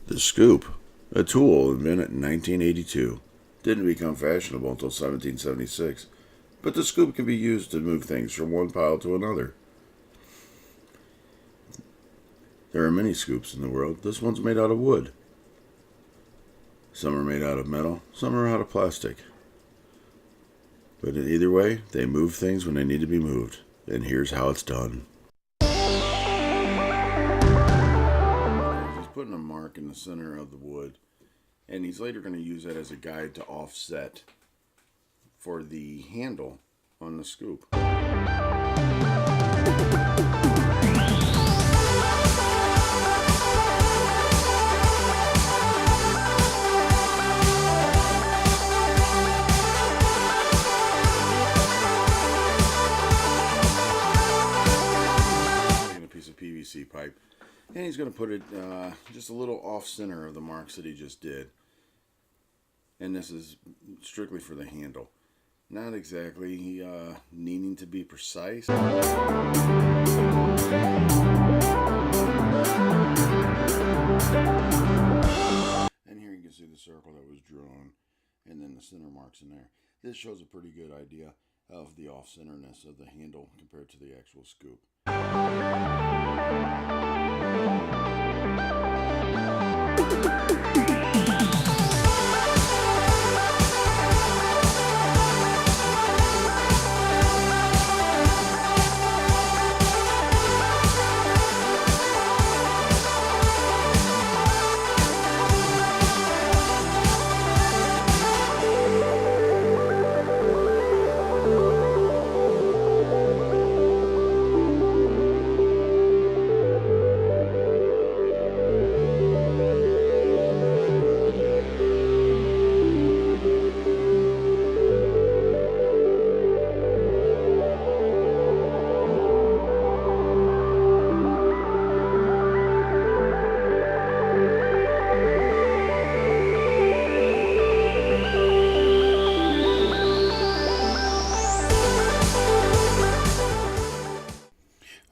The scoop, a tool invented in 1982, didn't become fashionable until 1776, but the scoop can be used to move things from one pile to another. There are many scoops in the world. This one's made out of wood. Some are made out of metal, some are out of plastic. But in either way, they move things when they need to be moved. And here's how it's done. He's putting a mark in the center of the wood, and he's later going to use that as a guide to offset for the handle on the scoop. PVC pipe, and he's going to put it just a little off center of the marks that he just did, and this is strictly for the handle, not exactly needing to be precise. And here you can see the circle that was drawn and then the center marks in there. This shows a pretty good idea of the off-centerness of the handle compared to the actual scoop.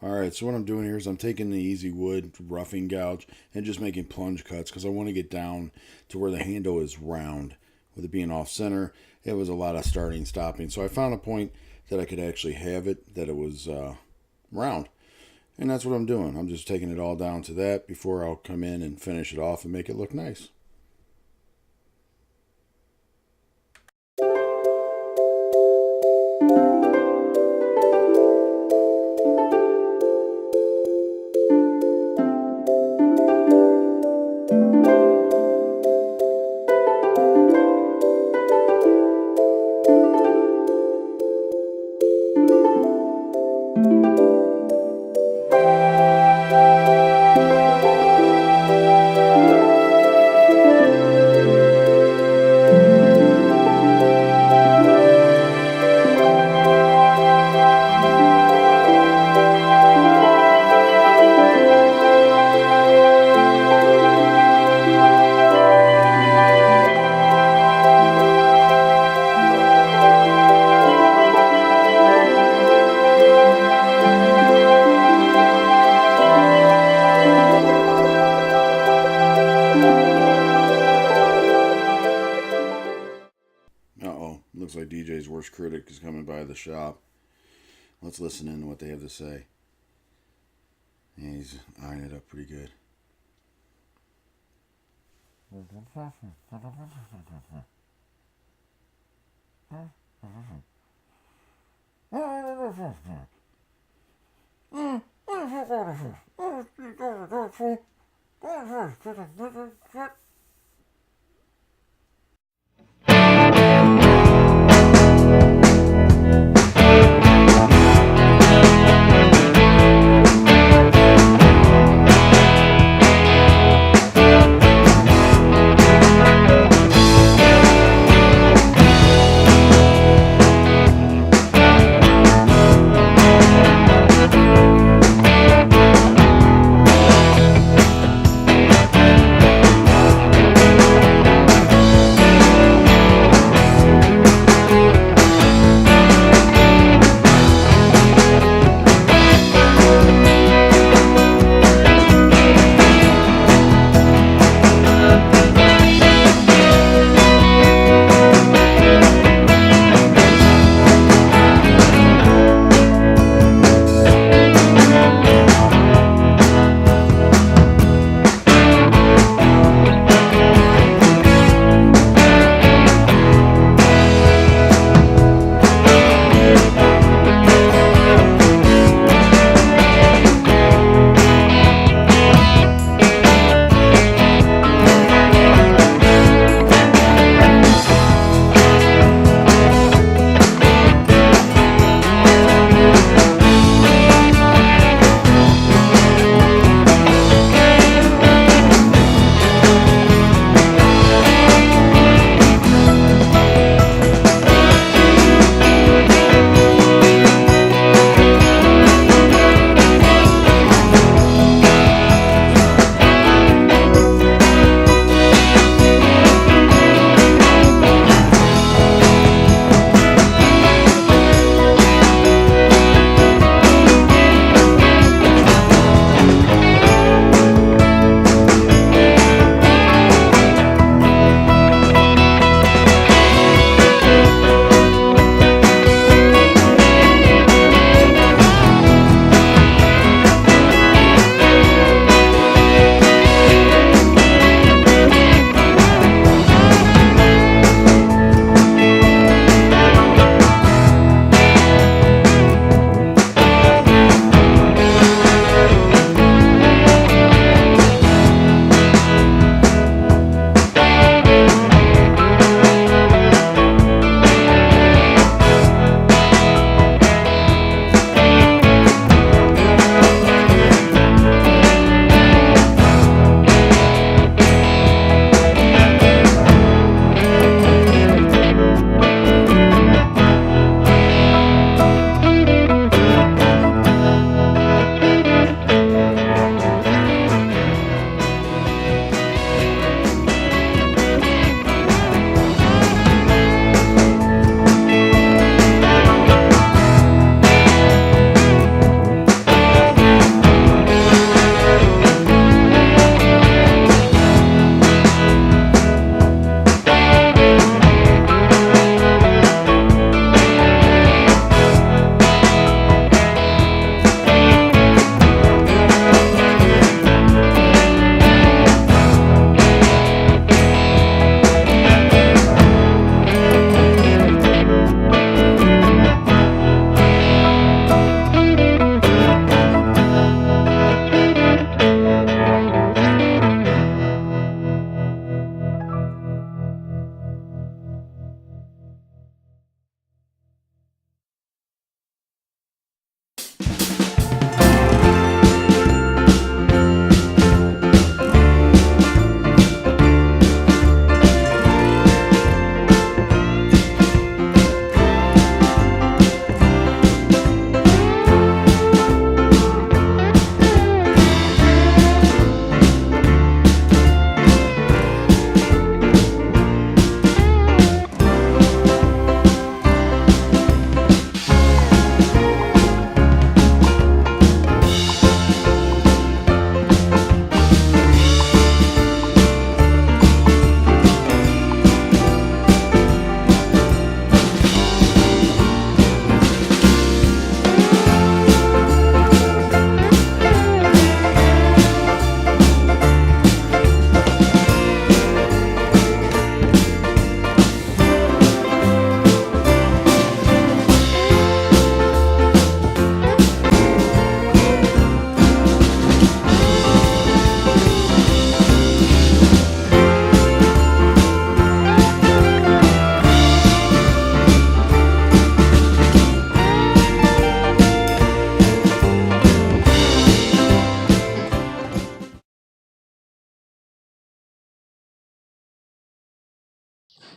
Alright, so what I'm doing here is I'm taking the easy wood roughing gouge and just making plunge cuts because I want to get down to where the handle is round. With it being off center, it was a lot of starting stopping. So I found a point that I could actually have it, that it was round. And that's what I'm doing. I'm just taking it all down to that before I'll come in and finish it off and make it look nice. Looks like DJ's worst critic is coming by the shop. Let's listen in to what they have to say. And he's eyeing it up pretty good.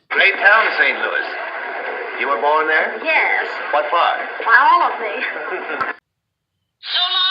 Great town, St. Louis. You were born there? Yes. What part? Why, all of me. So long.